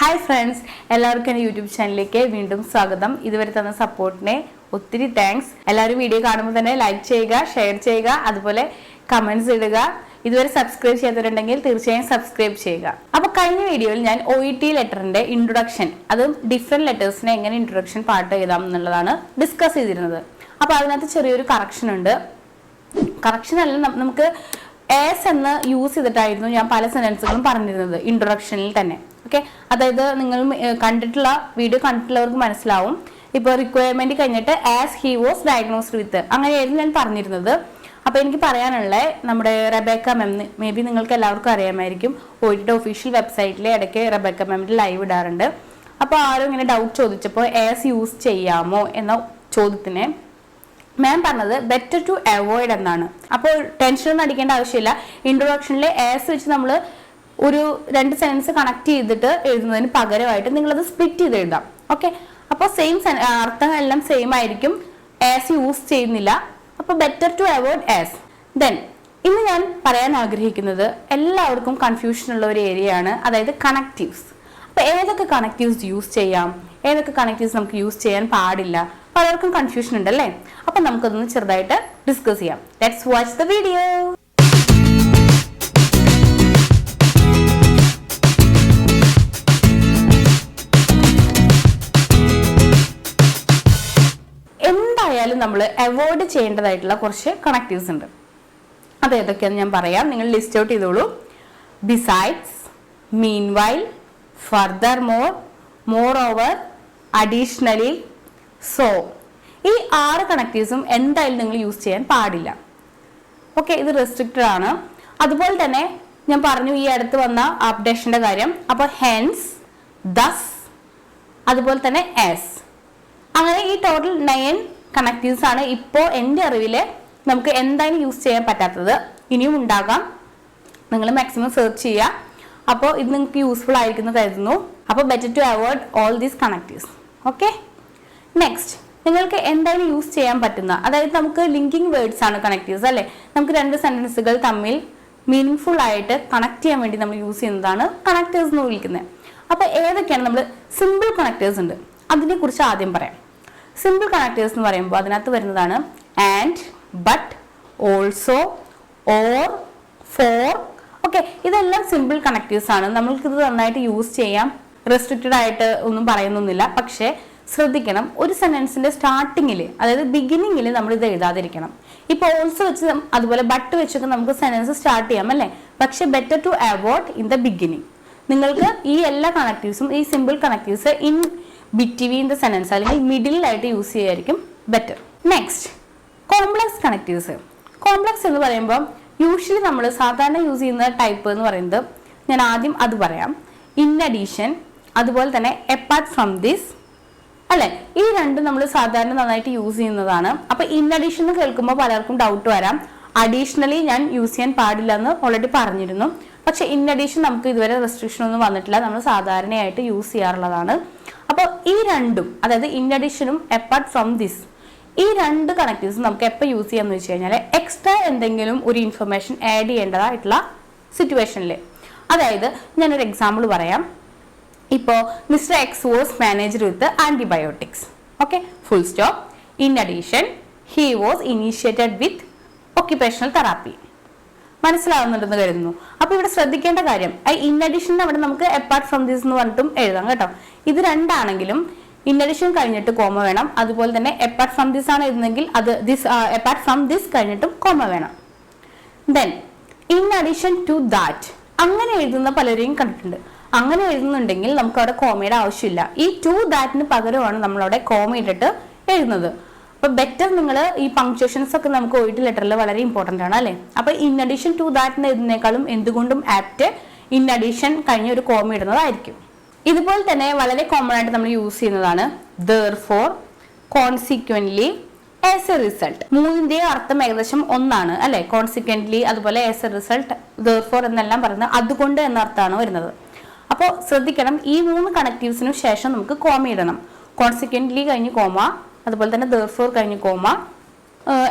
Hi friends, എല്ലാവർക്കും എൻ്റെ YouTube ചാനലിലേക്ക് വീണ്ടും സ്വാഗതം. ഇതുവരെ തന്ന സപ്പോർട്ടിനെ ഒത്തിരി താങ്ക്സ്. എല്ലാവരും വീഡിയോ കാണുമ്പോൾ തന്നെ ലൈക്ക് ചെയ്യുക, ഷെയർ ചെയ്യുക, അതുപോലെ കമൻറ്റ്സ് ഇടുക. ഇതുവരെ സബ്സ്ക്രൈബ് ചെയ്തിട്ടുണ്ടെങ്കിൽ തീർച്ചയായും സബ്സ്ക്രൈബ് ചെയ്യുക. അപ്പോൾ കഴിഞ്ഞ വീഡിയോയിൽ ഞാൻ OET ലെറ്ററിൻ്റെ ഇൻട്രൊഡക്ഷൻ, അതും ഡിഫറെൻറ്റ് ലെറ്റേഴ്സിനെ എങ്ങനെ ഇൻട്രൊഡക്ഷൻ പാർട്ട് ചെയ്താം എന്നുള്ളതാണ് ഡിസ്കസ് ചെയ്തിരുന്നത്. അപ്പോൾ അതിനകത്ത് ചെറിയൊരു കറക്ഷൻ ഉണ്ട്. കറക്ഷൻ അല്ല, നമുക്ക് ആസ് എന്ന് യൂസ് ചെയ്തിട്ടായിരുന്നു ഞാൻ പല സെൻറ്റൻസുകളും പറഞ്ഞിരുന്നത് ഇൻട്രൊഡക്ഷനിൽ തന്നെ. ഓക്കെ, അതായത് നിങ്ങൾ വീഡിയോ കണ്ടിട്ടുള്ളവർക്ക് മനസ്സിലാവും. ഇപ്പോൾ റിക്വയർമെന്റ് കഴിഞ്ഞിട്ട് as he was diagnosed with, അങ്ങനെയായിരുന്നു ഞാൻ പറഞ്ഞിരുന്നത്. അപ്പോൾ എനിക്ക് പറയാനുള്ള നമ്മുടെ റെബേക്ക മാം, മേ ബി നിങ്ങൾക്ക് എല്ലാവർക്കും അറിയാമായിരിക്കും, OET ഒഫീഷ്യൽ വെബ്സൈറ്റിൽ ഇടയ്ക്ക് റെബേക്ക മാമിൻ്റെ ലൈവ് ഇടാറുണ്ട്. അപ്പോൾ ആരും ഇങ്ങനെ ഡൗട്ട് ചോദിച്ചപ്പോൾ ആസ് യൂസ് ചെയ്യാമോ എന്ന ചോദ്യത്തിന് മാം പറഞ്ഞത് ബെറ്റർ ടു അവോയ്ഡ് എന്നാണ്. അപ്പോൾ ടെൻഷനൊന്നും അടിക്കേണ്ട ആവശ്യമില്ല. ഇൻട്രൊഡക്ഷനിലെ ആസ് വെച്ച് നമ്മൾ ഒരു 2 സെൻറ്റൻസ് കണക്ട് ചെയ്തിട്ട് എഴുതുന്നതിന് പകരമായിട്ട് നിങ്ങളത് സ്പ്ലിറ്റ് ചെയ്ത് എഴുതാം. ഓക്കെ, അപ്പോൾ സെയിം അർത്ഥങ്ങളെല്ലാം സെയിം ആയിരിക്കും, ആസ് യൂസ് ചെയ്യുന്നില്ല. അപ്പോൾ better to avoid as. Then ഇന്ന് ഞാൻ പറയാൻ ആഗ്രഹിക്കുന്നത് എല്ലാവർക്കും കൺഫ്യൂഷൻ ഉള്ള ഒരു ഏരിയയാണ്, അതായത് കണക്റ്റീവ്സ്. അപ്പോൾ ഏതൊക്കെ കണക്റ്റീവ്സ് യൂസ് ചെയ്യാം, ഏതൊക്കെ കണക്റ്റീവ്സ് നമുക്ക് യൂസ് ചെയ്യാൻ പാടില്ല, പലർക്കും കൺഫ്യൂഷൻ ഉണ്ടല്ലേ. അപ്പം നമുക്കതൊന്ന് ചെറുതായിട്ട് ഡിസ്കസ് ചെയ്യാം. Let's watch the video. എന്തായാലും നമ്മൾ അവോയ്ഡ് ചെയ്യേണ്ടതായിട്ടുള്ള കുറച്ച് കണക്റ്റീവ്സ് ഉണ്ട്. അത് ഏതൊക്കെയാണെന്ന് ഞാൻ പറയാം, നിങ്ങൾ ലിസ്റ്റ് ഔട്ട് ചെയ്തോളൂ. Besides, meanwhile, further more, more over, additionally, so. ഈ 6 കണക്റ്റീവ്സും എന്തായാലും നിങ്ങൾ യൂസ് ചെയ്യാൻ പാടില്ല. ഓക്കെ, ഇത് റെസ്ട്രിക്റ്റഡ് ആണ്. അതുപോലെ തന്നെ ഞാൻ പറഞ്ഞു ഈ അടുത്ത് വന്ന അപ്ഡേഷന്റെ കാര്യം. അപ്പോൾ ഹെൻസ്, ദസ്, അതുപോലെ തന്നെ ആസ്, അങ്ങനെ ഈ ടോട്ടൽ 9 കണക്റ്റീവ്സ് ആണ് ഇപ്പോൾ എൻ്റെ അറിവിൽ നമുക്ക് എന്തായാലും യൂസ് ചെയ്യാൻ പറ്റാത്തത്. ഇനിയും ഉണ്ടാകാം, നിങ്ങൾ മാക്സിമം സെർച്ച് ചെയ്യുക. അപ്പോൾ ഇത് നിങ്ങൾക്ക് യൂസ്ഫുൾ ആയിരിക്കുന്നു കരുതുന്നു. അപ്പോൾ better to avoid all these connectives. Okay, next നിങ്ങൾക്ക് എന്തായാലും യൂസ് ചെയ്യാൻ പറ്റുന്ന, അതായത് നമുക്ക് ലിങ്കിങ് വേർഡ്സ് ആണ് കണക്റ്റീവ്സ് അല്ലേ. നമുക്ക് 2 സെന്റൻസുകൾ തമ്മിൽ മീനിങ് ഫുൾ ആയിട്ട് കണക്ട് ചെയ്യാൻ വേണ്ടി നമ്മൾ യൂസ് ചെയ്യുന്നതാണ് കണക്റ്റേഴ്സ് എന്ന് വിളിക്കുന്നത്. അപ്പോൾ ഏതൊക്കെയാണ്? നമ്മൾ സിമ്പിൾ കണക്റ്റേഴ്സ് ഉണ്ട്, അതിനെ കുറിച്ച് ആദ്യം പറയാം. സിമ്പിൾ കണക്റ്റേഴ്സ് എന്ന് പറയുമ്പോൾ അതിനകത്ത് വരുന്നതാണ് and, but, also, or, for. Okay, ഇതെല്ലാം സിമ്പിൾ കണക്റ്റീവ്സ് ആണ്. നമ്മൾക്കിത് നന്നായിട്ട് യൂസ് ചെയ്യാം, റെസ്ട്രിക്റ്റഡ് ആയിട്ട് ഒന്നും പറയുന്നൊന്നുമില്ല. പക്ഷേ ശ്രദ്ധിക്കണം, ഒരു സെന്റൻസിന്റെ സ്റ്റാർട്ടിങ്ങിൽ, അതായത് ബിഗിനിങ്ങിൽ നമ്മൾ ഇത് എഴുതാതിരിക്കണം. ഇപ്പോൾ ഓൾസോ വെച്ച് അതുപോലെ ബട്ട് വെച്ചൊക്കെ നമുക്ക് സെന്റൻസ് സ്റ്റാർട്ട് ചെയ്യാം അല്ലേ. പക്ഷെ better to avoid in the beginning. നിങ്ങൾക്ക് ഈ എല്ലാ കണക്റ്റീവ്സും, ഈ simple connectives in between the sentence അല്ലെങ്കിൽ മിഡിലായിട്ട് യൂസ് ചെയ്യായിരിക്കും better. Next, complex connectives. Complex എന്ന് പറയുമ്പോൾ യൂഷ്വലി നമ്മൾ സാധാരണ യൂസ് ചെയ്യുന്ന ടൈപ്പ് എന്ന് പറയുന്നത്, ഞാൻ ആദ്യം അത് പറയാം. ഇൻ അഡീഷൻ, അതുപോലെ തന്നെ എപ്പാർട്ട് ഫ്രം ദിസ് അല്ലെ. ഈ രണ്ടും നമ്മൾ സാധാരണ നന്നായിട്ട് യൂസ് ചെയ്യുന്നതാണ്. അപ്പൊ ഇൻ അഡീഷൻ എന്ന് കേൾക്കുമ്പോൾ പലർക്കും ഡൗട്ട് വരാം. അഡീഷണലി ഞാൻ യൂസ് ചെയ്യാൻ പാടില്ല എന്ന് ഓൾറെഡി പറഞ്ഞിരുന്നു. പക്ഷെ ഇൻ അഡീഷൻ നമുക്ക് ഇതുവരെ റെസ്ട്രിക്ഷൻ ഒന്നും വന്നിട്ടില്ല, നമ്മൾ സാധാരണയായിട്ട് യൂസ് ചെയ്യാറുള്ളതാണ്. അപ്പോൾ ഈ രണ്ടും, അതായത് ഇൻ അഡീഷനും എപ്പാർട്ട് ഫ്രം ദിസ്, ഈ 2 കണക്റ്റീവ്സ് നമുക്ക് എപ്പോൾ യൂസ് ചെയ്യാന്ന് വെച്ച് കഴിഞ്ഞാൽ എക്സ്ട്രാ എന്തെങ്കിലും ഒരു ഇൻഫർമേഷൻ ആഡ് ചെയ്യേണ്ടതായിട്ടുള്ള സിറ്റുവേഷനിൽ. അതായത് ഞാനൊരു എക്സാമ്പിൾ പറയാം. ഇപ്പോൾ mister x was managed with antibiotics. Okay, full stop. In addition he was initiated with occupational therapy. മനസ്സിലാവുന്നുണ്ടെന്ന് കരുതുന്നു. അപ്പോൾ ഇവിടെ ശ്രദ്ധിക്കേണ്ട കാര്യം, ഇൻ അഡീഷൻ അവിടെ നമുക്ക് എപ്പാർട്ട് ഫ്രം ദിസ് എന്ന് പറഞ്ഞിട്ടും എഴുതാം കേട്ടോ. ഇത് രണ്ടാണെങ്കിലും ഇൻ അഡീഷൻ കഴിഞ്ഞിട്ട് കോമ വേണം. അതുപോലെ തന്നെ എപ്പാർട്ട് ഫ്രം ദിസ് ആണ് എഴുതുന്നെങ്കിൽ അത് എപ്പാർട്ട് ഫ്രം ദിസ് കഴിഞ്ഞിട്ടും കോമ വേണം. Then in addition to that, അങ്ങനെ എഴുതുന്ന പലരെയും കണ്ടിട്ടുണ്ട്. അങ്ങനെ എഴുതുന്നുണ്ടെങ്കിൽ നമുക്ക് അവിടെ കോമയുടെ ആവശ്യമില്ല. ഈ ടു ദാറ്റിന് പകരമാണ് നമ്മളവിടെ കോമ ഇട്ടിട്ട് എഴുതുന്നത്. അപ്പൊ ബെറ്റർ നിങ്ങൾ ഈ പങ്ക്ച്വേഷൻസ് ഒക്കെ നമുക്ക് OET ലെറ്ററിൽ വളരെ ഇമ്പോർട്ടന്റ് ആണ് അല്ലേ. അപ്പൊ ഇൻ അഡീഷൻ ടു ദാറ്റിന് എഴുതുന്നേക്കാളും എന്തുകൊണ്ടും ആപ്റ്റ് ഇൻ അഡീഷൻ കഴിഞ്ഞ് ഒരു കോമ ഇടുന്നതായിരിക്കും. ഇതുപോലെ തന്നെ വളരെ കോമൺ ആയിട്ട് നമ്മൾ യൂസ് ചെയ്യുന്നതാണ് therefore, consequently, as a result. മൂന്നിന്റെ അർത്ഥം ഏകദേശം ഒന്നാണ് അല്ലെ. കോൺസിക്വന്റ്ലി, അതുപോലെ as a result, therefore എന്നെല്ലാം പറയുന്നത് അതുകൊണ്ട് എന്ന അർത്ഥമാണ് വരുന്നത്. അപ്പോൾ ശ്രദ്ധിക്കണം, ഈ 3 കണക്റ്റീവ്സിനു ശേഷം നമുക്ക് കോമ ഇടണം. കോൺസിക്വന്റ്ലി കഴിഞ്ഞ് കോമ, അതുപോലെ തന്നെ therefore കഴിഞ്ഞ് കോമ,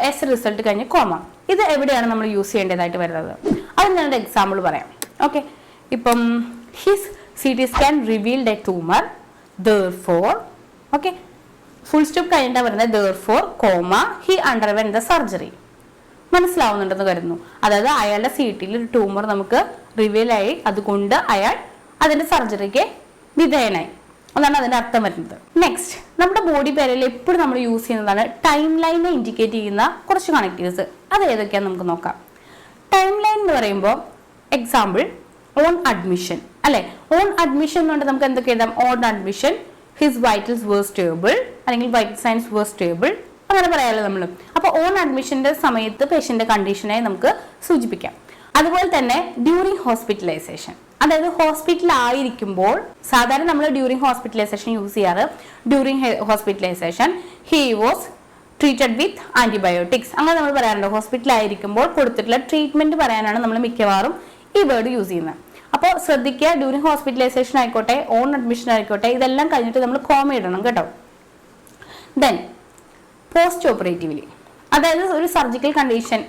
as a result കഴിഞ്ഞ് കോമ. ഇത് എവിടെയാണ് നമ്മൾ യൂസ് ചെയ്യേണ്ടതായിട്ട് വരുന്നത്? അത് ഞാനൊരു എക്സാമ്പിൾ പറയാം. ഓക്കെ, ഇപ്പം his CT scan revealed a tumor. Therefore, okay, full stop കഴിഞ്ഞിട്ടാ വരുന്നത് therefore, comma, he underwent the surgery. മനസ്സിലാവുന്നുണ്ടെന്ന് കരുതുന്നു. അതായത് അയാളുടെ CTയിൽ ഒരു ട്യൂമർ നമുക്ക് റിവീൽ ആയി, അതുകൊണ്ട് അയാൾ അതിന്റെ സർജറിക്ക് വിധേയനായി. അതാണ് അതിന്റെ അർത്ഥം വരുന്നത്. നെക്സ്റ്റ്, നമ്മുടെ ബോഡി പാരയിൽ എപ്പോഴും നമ്മൾ യൂസ് ചെയ്യുന്നതാണ് ടൈം ലൈനെ ഇൻഡിക്കേറ്റ് ചെയ്യുന്ന കുറച്ച് കണക്റ്റീവ്സ്. അത് ഏതൊക്കെയാണെന്ന് നമുക്ക് നോക്കാം. ടൈം ലൈൻ എന്ന് പറയുമ്പോൾ എക്സാമ്പിൾ ഓൺ അഡ്മിഷൻ അല്ലെ. ഓൺ അഡ്മിഷൻ എന്നുകൊണ്ട് നമുക്ക് എന്തൊക്കെ എഴുതാം? On admission his vitals were stable, അല്ലെങ്കിൽ വൈറ്റൽ സൈൻസ് വേർ സ്റ്റേബിൾ, അങ്ങനെ പറയാമല്ലോ നമ്മൾ. അപ്പോൾ ഓൺ അഡ്മിഷന്റെ സമയത്ത് പേഷ്യന്റെ കണ്ടീഷനെ നമുക്ക് സൂചിപ്പിക്കാം. അതുപോലെ തന്നെ ഡ്യൂറിങ് ഹോസ്പിറ്റലൈസേഷൻ, അതായത് ഹോസ്പിറ്റലായിരിക്കുമ്പോൾ സാധാരണ നമ്മൾ ഡ്യൂറിങ് ഹോസ്പിറ്റലൈസേഷൻ യൂസ് ചെയ്യാറ്. During hospitalisation he was treated with antibiotics, അങ്ങനെ നമ്മൾ പറയാറുണ്ട്. ഹോസ്പിറ്റലായിരിക്കുമ്പോൾ കൊടുത്തിട്ടുള്ള ട്രീറ്റ്മെന്റ് പറയാനാണ് നമ്മൾ മിക്കവാറും ഈ വേർഡ് യൂസ് ചെയ്യുന്നത്. അപ്പോൾ ശ്രദ്ധിക്കുക, ഡ്യൂറിങ് ഹോസ്പിറ്റലൈസേഷൻ ആയിക്കോട്ടെ, ഓൺ അഡ്മിഷൻ ആയിക്കോട്ടെ, ഇതെല്ലാം കഴിഞ്ഞിട്ട് നമ്മൾ കോമ ഇടണം കേട്ടോ. ദെൻ പോസ്റ്റ് ഓപ്പറേറ്റീവ്ലി, അതായത് ഒരു സർജിക്കൽ കണ്ടീഷൻ,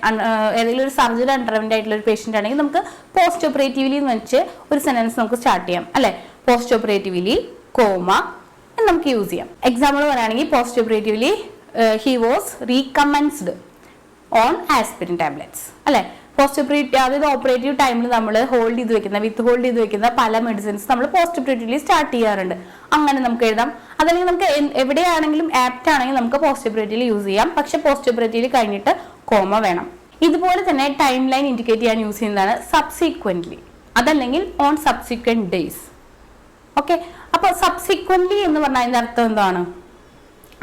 ഏതെങ്കിലും ഒരു സർജറി അണ്ടർവെന്റ് ആയിട്ടുള്ള ഒരു പേഷ്യന്റ് ആണെങ്കിൽ നമുക്ക് പോസ്റ്റ് ഓപ്പറേറ്റീവ്ലി എന്ന് വെച്ച് ഒരു സെന്റൻസ് നമുക്ക് സ്റ്റാർട്ട് ചെയ്യാം അല്ലെ. പോസ്റ്റ് ഓപ്പറേറ്റീവ്ലി കോമ എന്ന് നമുക്ക് യൂസ് ചെയ്യാം. എക്സാമ്പിൾ പറയുകയാണെങ്കിൽ post operatively he was recommended on aspirin tablets അല്ലെ. പോസ്റ്റ് ഓപ്പറേറ്റീവ്, അതായത് ഓപ്പറേറ്റീവ് ടൈമിൽ നമ്മൾ ഹോൾഡ് ചെയ്ത് വെക്കുന്ന, വിത്ത് ഹോൾഡ് ചെയ്ത് വെക്കുന്ന പല മെഡിസിൻസ് നമ്മൾ പോസ്റ്റ് ഓപ്പറേറ്റീവ്ലി സ്റ്റാർട്ട് ചെയ്യാറുണ്ട്. അങ്ങനെ നമുക്ക് എഴുതാം. അതല്ലെങ്കിൽ നമുക്ക് എവിടെയാണെങ്കിലും ആപ്റ്റ് ആണെങ്കിൽ നമുക്ക് പോസ്റ്റ് ഓപ്പറേറ്റീവ്ലി യൂസ് ചെയ്യാം. പക്ഷെ പോസ്റ്റ് ഓപ്പറേറ്റീവ്ലി കഴിഞ്ഞിട്ട് കോമ വേണം. ഇതുപോലെ തന്നെ ടൈം ലൈൻ ഇൻഡിക്കേറ്റ് ചെയ്യാൻ യൂസ് ചെയ്യുന്നതാണ് സബ്സിക്വന്റ്ലി, അതല്ലെങ്കിൽ ഓൺ സബ്സിക്വന്റ് ഡേയ്സ്. ഓക്കെ, അപ്പോൾ സബ്സിക്വന്റ്ലി എന്ന് പറഞ്ഞാൽ അതിന്റെ അർത്ഥം എന്താണ്?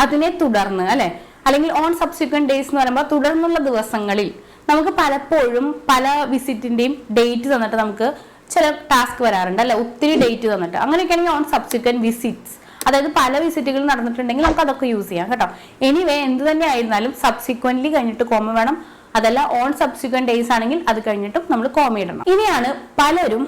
അതിനെ തുടർന്ന് അല്ലെ, അല്ലെങ്കിൽ ഓൺ സബ്സിക്വന്റ് ഡേയ്സ് എന്ന് പറയുമ്പോൾ തുടർന്നുള്ള ദിവസങ്ങളിൽ നമുക്ക് പലപ്പോഴും പല വിസിറ്റിന്റെയും ഡേറ്റ് തന്നിട്ട് നമുക്ക് ചില ടാസ്ക് വരാറുണ്ട് അല്ലെ, ഒത്തിരി ഡേറ്റ് തന്നിട്ട്. അങ്ങനെയൊക്കെയാണെങ്കിൽ ഓൺ സബ്സിക്വന്റ് വിസിറ്റ്സ്, അതായത് പല വിസിറ്റുകൾ നടന്നിട്ടുണ്ടെങ്കിൽ നമുക്ക് അതൊക്കെ യൂസ് ചെയ്യാം കേട്ടോ. എനിവേ എന്ത് തന്നെ ആയിരുന്നാലും സബ്സിക്വന്റ്ലി കഴിഞ്ഞിട്ട് കോമ വേണം. അതല്ല ഓൺ സബ്സിക്വന്റ് ഡേയ്സ് ആണെങ്കിൽ അത് കഴിഞ്ഞിട്ടും നമ്മൾ കോമ ഇടണം. ഇനിയാണ് പലരും,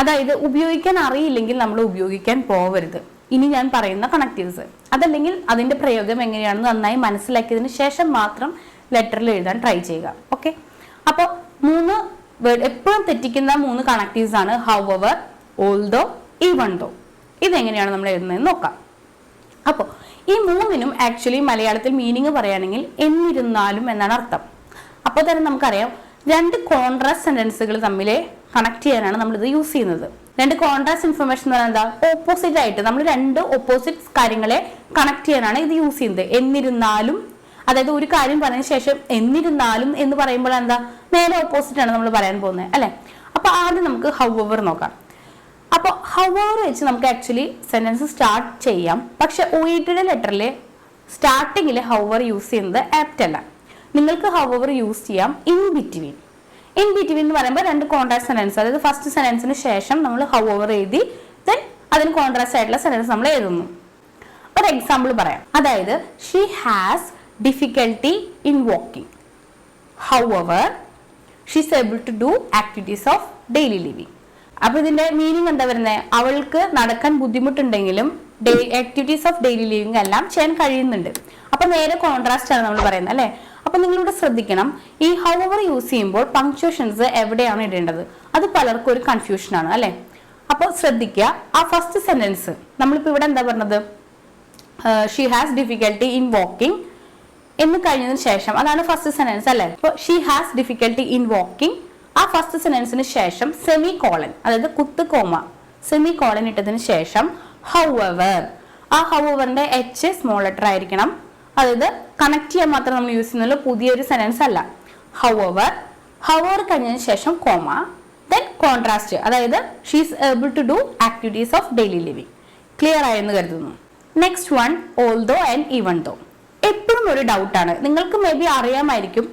അതായത് ഉപയോഗിക്കാൻ അറിയില്ലെങ്കിൽ നമ്മൾ ഉപയോഗിക്കാൻ പോവരുത് ഇനി ഞാൻ പറയുന്ന കണക്റ്റീവ്സ്. അതല്ലെങ്കിൽ അതിന്റെ പ്രയോഗം എങ്ങനെയാണെന്ന് നന്നായി മനസ്സിലാക്കിയതിന് ശേഷം മാത്രം ലെറ്ററിൽ എഴുതാൻ ട്രൈ ചെയ്യുക. ഓക്കെ, അപ്പോൾ 3 വേർഡ് എപ്പോഴും തെറ്റിക്കുന്ന 3 കണക്റ്റീവ്സ് ആണ് ഹൗവർ, ഓൾദോ, ഈവൺ ദോ. ഇതെങ്ങനെയാണ് നമ്മൾ എഴുതുന്നതെന്ന് നോക്കാം. അപ്പോൾ ഈ 3നും ആക്ച്വലി മലയാളത്തിൽ മീനിങ് പറയുകയാണെങ്കിൽ എന്നിരുന്നാലും എന്നാണ് അർത്ഥം. അപ്പോൾ തന്നെ നമുക്കറിയാം 2 കോൺട്രാസ്റ്റ് സെന്റൻസുകൾ തമ്മിൽ കണക്ട് ചെയ്യാനാണ് നമ്മൾ ഇത് യൂസ് ചെയ്യുന്നത്. 2 കോൺട്രാസ്റ്റ് ഇൻഫർമേഷൻ എന്ന് പറഞ്ഞാൽ എന്താ? ഓപ്പോസിറ്റ് ആയിട്ട് നമ്മൾ 2 ഓപ്പോസിറ്റ് കാര്യങ്ങളെ കണക്ട് ചെയ്യാനാണ് ഇത് യൂസ് ചെയ്യുന്നത്. എന്നിരുന്നാലും, അതായത് ഒരു കാര്യം പറഞ്ഞ ശേഷം എന്നിരുന്നാലും എന്ന് പറയുമ്പോൾ എന്താ? നേരെ ഓപ്പോസിറ്റ് ആണ് നമ്മൾ പറയാൻ പോകുന്നത് അല്ലെ. അപ്പൊ ആദ്യം നമുക്ക് ഹൗവർ നോക്കാം. അപ്പോൾ ഹൗവർ വെച്ച് നമുക്ക് ആക്ച്വലി സെന്റൻസ് സ്റ്റാർട്ട് ചെയ്യാം. പക്ഷെ OET ലെറ്ററിലെ സ്റ്റാർട്ടിങ്ങിൽ ഹൗവർ യൂസ് ചെയ്യുന്നത് ആപ്റ്റ് അല്ല. നിങ്ങൾക്ക് ഹൗവർ യൂസ് ചെയ്യാം ഇൻ ബിറ്റ്വീൻ. ഇൻ ബിറ്റ്വീൻ എന്ന് പറയുമ്പോൾ 2 കോൺട്രാസ്റ്റ് സെന്റൻസ്, അതായത് ഫസ്റ്റ് സെന്റൻസിന് ശേഷം നമ്മൾ ഹൗവർ എഴുതി ദെൻ അതിന് കോൺട്രാസ്റ്റ് ആയിട്ടുള്ള സെന്റൻസ് നമ്മൾ എഴുതുന്നു. ഒരു എക്സാമ്പിൾ പറയാം. അതായത് she has difficulty in walking. However, she is able to do activities of daily living. അപ്പോൾ ഇതിന്റെ മീനിങ് എന്താ വരുന്നത്? അവൾക്ക് നടക്കാൻ ബുദ്ധിമുട്ടുണ്ടെങ്കിലും ആക്ടിവിറ്റീസ് ഓഫ് ഡെയിലി ലിവിംഗ് എല്ലാം ചെയ്യാൻ കഴിയുന്നുണ്ട്. അപ്പൊ നേരെ കോൺട്രാസ്റ്റ് ആണ് നമ്മൾ പറയുന്നത് അല്ലെ. അപ്പൊ നിങ്ങളിവിടെ ശ്രദ്ധിക്കണം, ഈ ഹൗവർ യൂസ് ചെയ്യുമ്പോൾ പങ്ക്ച്വേഷൻസ് എവിടെയാണ് ഇടേണ്ടത്? അത് പലർക്കും ഒരു കൺഫ്യൂഷൻ ആണ് അല്ലെ. അപ്പോൾ ശ്രദ്ധിക്കുക, ആ ഫസ്റ്റ് സെന്റൻസ് നമ്മളിപ്പോ ഇവിടെ എന്താ പറഞ്ഞത്? She has difficulty in walking എന്ന് കഴിഞ്ഞതിന് ശേഷം, അതാണ് ഫസ്റ്റ് സെന്റൻസ് അല്ലെ. അപ്പോൾ she has difficulty in walking, ആ ഫസ്റ്റ് സെന്റൻസിന് ശേഷം സെമി കോളൻ, അതായത് കുത്ത് കോമ, സെമി കോളൻ ഇട്ടതിന് ശേഷം ഹൗവർ, ആ ഹൗവറിന്റെ H സ്മോൾ ലെറ്റർ ആയിരിക്കണം. അതായത് കണക്ട് ചെയ്യാൻ മാത്രം നമ്മൾ യൂസ് ചെയ്യുന്നുള്ളൂ, പുതിയൊരു സെന്റൻസ് അല്ല. ഹൗവർ, ഹൗവർ കഴിഞ്ഞതിന് ശേഷം കോമ, ദെൻ കോൺട്രാസ്റ്റ്, അതായത് she is able to do activities of daily living. Clear ആയെന്ന് കരുതുന്നു. Next one, although and even though. എപ്പോഴും ഒരു ഡൗട്ടാണ്, നിങ്ങൾക്ക് മേ ബി അറിയാമായിരിക്കും.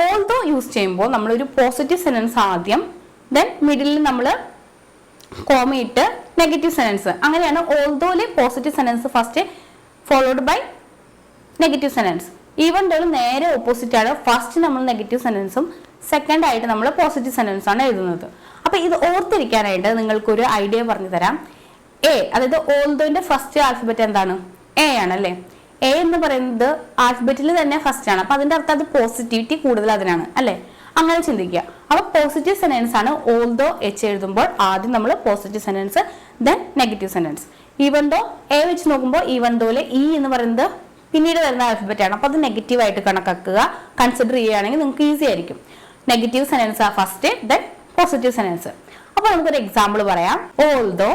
ഓൾദോ യൂസ് ചെയ്യുമ്പോൾ നമ്മളൊരു പോസിറ്റീവ് സെന്റൻസ് ആദ്യം, ദെൻ മിഡിലിൽ നമ്മൾ കോമയിട്ട് നെഗറ്റീവ് സെന്റൻസ്, അങ്ങനെയാണ് ഓൾദോയിലെ positive sentence first followed by negative sentence. Even ദോയിൽ നേരെ ഓപ്പോസിറ്റ് ആണ്, ഫസ്റ്റ് നമ്മൾ നെഗറ്റീവ് സെന്റൻസും സെക്കൻഡ് ആയിട്ട് നമ്മൾ പോസിറ്റീവ് സെന്റൻസ് ആണ് എഴുതുന്നത്. അപ്പൊ ഇത് ഓർത്തിരിക്കാനായിട്ട് നിങ്ങൾക്കൊരു ഐഡിയ പറഞ്ഞു തരാം. എ, അതായത് ഓൾദോന്റെ ഫസ്റ്റ് ആൽഫബറ്റ് എന്താണ്? എ ആണല്ലേ. എ എന്ന് പറയുന്നത് ആൽഫബറ്റിൽ തന്നെ ഫസ്റ്റ് ആണ്. അപ്പൊ അതിന്റെ അർത്ഥം അത് പോസിറ്റിവിറ്റി കൂടുതൽ അതിനാണ് അല്ലെ. അങ്ങനെ ചിന്തിക്കുക. അപ്പൊ പോസിറ്റീവ് സെന്റൻസ് ആണ് ഓൾദോ H എഴുതുമ്പോൾ ആദ്യം നമ്മൾ positive sentence then negative sentence. Even though a വെച്ച് നോക്കുമ്പോൾ ഈവൻ ദോയിലെ ഇ എന്ന് പറയുന്നത് പിന്നീട് വരുന്ന ആൽഫബറ്റ് ആണ്. അപ്പോൾ അത് നെഗറ്റീവ് ആയിട്ട് കണക്കാക്കുക. കൺസിഡർ ചെയ്യുകയാണെങ്കിൽ നിങ്ങൾക്ക് ഈസി ആയിരിക്കും. നെഗറ്റീവ് സെന്റൻസ് ആ ഫസ്റ്റ്, ദെൻ പോസിറ്റീവ് സെന്റൻസ്. അപ്പോൾ നമുക്കൊരു എക്സാമ്പിൾ പറയാം. ഓൾദോ,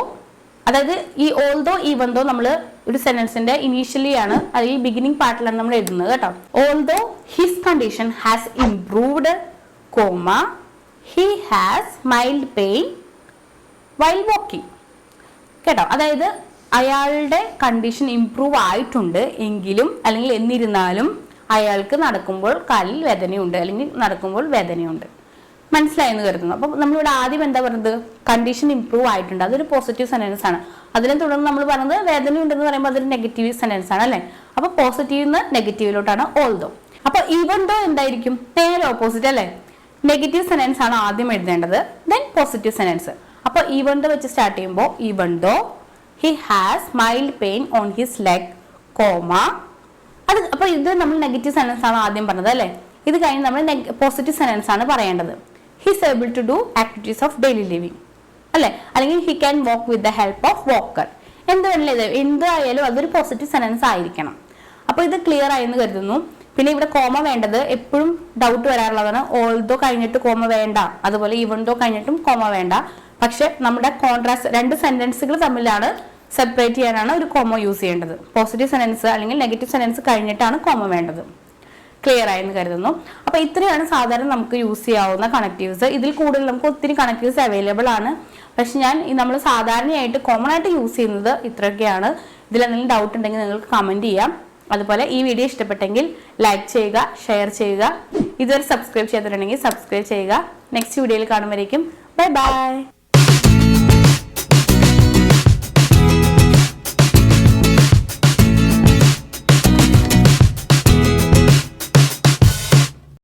അതായത് ഈ ഓൾദോ ഈവൻ ദോ നമ്മൾ ഒരു സെന്റൻസിന്റെ ഇനീഷ്യലി ആണ്, അല്ലെങ്കിൽ ബിഗിനിങ് പാർട്ടിലാണ് നമ്മൾ എഴുതുന്നത് കേട്ടോ. Although his condition has improved, comma he has mild pain while walking. കേട്ടോ, അതായത് അയാളുടെ കണ്ടീഷൻ ഇംപ്രൂവ് ആയിട്ടുണ്ട് എങ്കിലും, അല്ലെങ്കിൽ എന്നിരുന്നാലും അയാൾക്ക് നടക്കുമ്പോൾ കാലിൽ വേദനയുണ്ട്, അല്ലെങ്കിൽ നടക്കുമ്പോൾ വേദനയുണ്ട്. മനസ്സിലായെന്ന് കരുതുന്നു. അപ്പോൾ നമ്മളിവിടെ ആദ്യം എന്താ പറയുന്നത്, കണ്ടീഷൻ ഇംപ്രൂവ് ആയിട്ടുണ്ട്, അതൊരു പോസിറ്റീവ് സെന്റൻസ് ആണ്. അതിനെ തുടർന്ന് നമ്മൾ പറയുന്നത് വേദനയുണ്ടെന്ന് പറയുമ്പോൾ അതൊരു നെഗറ്റീവ് സെന്റൻസ് ആണ് അല്ലേ. അപ്പോൾ പോസിറ്റീവ് നിന്ന് നെഗറ്റീവിലോട്ടാണ് ഓൾദോ. അപ്പോൾ ഈവൻ ദോ എന്തായിരിക്കും, നേരെ ഓപ്പോസിറ്റ് അല്ലേ. നെഗറ്റീവ് സെന്റൻസ് ആണ് ആദ്യം എഴുതേണ്ടത്, ദെൻ പോസിറ്റീവ് സെന്റൻസ്. അപ്പോൾ ഈവൻ ദോ വെച്ച് സ്റ്റാർട്ട് ചെയ്യുമ്പോൾ even though he has mild pain on his leg, comma അത്. അപ്പോൾ ഇത് നമ്മൾ നെഗറ്റീവ് സെന്റൻസ് ആണ് ആദ്യം പറഞ്ഞത് അല്ലേ. ഇത് കഴിഞ്ഞ് നമ്മൾ പോസിറ്റീവ് സെന്റൻസ് ആണ് പറയേണ്ടത്. He's able to do activities of daily living അല്ലെ, അല്ലെങ്കിൽ he can walk with the help of walker. എന്തായാലും അതൊരു പോസിറ്റീവ് സെന്റൻസ് ആയിരിക്കണം. അപ്പോൾ ഇത് ക്ലിയർ ആയെന്ന് കരുതുന്നു. പിന്നെ ഇവിടെ കോമ വേണ്ടത് എപ്പോഴും ഡൗട്ട് വരാറുള്ളതാണ്. ഓൾദോ കഴിഞ്ഞിട്ട് കോമ വേണ്ട, അതുപോലെ ഈവൻ ദോ കഴിഞ്ഞിട്ടും കോമ വേണ്ട. പക്ഷെ നമ്മുടെ കോൺട്രാസ്റ്റ് രണ്ട് സെന്റൻസുകൾ തമ്മിലാണ് സെപ്പറേറ്റ് ചെയ്യാനാണ് ഒരു കോമ യൂസ് ചെയ്യേണ്ടത്. പോസിറ്റീവ് സെന്റൻസ് അല്ലെങ്കിൽ നെഗറ്റീവ് സെന്റൻസ് കഴിഞ്ഞിട്ടാണ് കോമ വേണ്ടത്. ക്ലിയർ ആയെന്ന് കരുതുന്നു. അപ്പൊ ഇത്രയാണ് സാധാരണ നമുക്ക് യൂസ് ചെയ്യാവുന്ന കണക്റ്റീവ്സ്. ഇതിൽ കൂടുതൽ നമുക്ക് ഒത്തിരി കണക്റ്റീവ്സ് അവൈലബിൾ ആണ്. പക്ഷെ ഞാൻ നമ്മൾ സാധാരണയായിട്ട് കോമൺ ആയിട്ട് യൂസ് ചെയ്യുന്നത് ഇത്രയൊക്കെയാണ്. ഇതിലെന്തെങ്കിലും ഡൗട്ട് ഉണ്ടെങ്കിൽ നിങ്ങൾക്ക് കമന്റ് ചെയ്യാം. അതുപോലെ ഈ വീഡിയോ ഇഷ്ടപ്പെട്ടെങ്കിൽ ലൈക്ക് ചെയ്യുക, ഷെയർ ചെയ്യുക. ഇതുവരെ സബ്സ്ക്രൈബ് ചെയ്തിട്ടുണ്ടെങ്കിൽ സബ്സ്ക്രൈബ് ചെയ്യുക. നെക്സ്റ്റ് വീഡിയോയിൽ കാണുമ്പോഴേക്കും ബൈ ബൈ.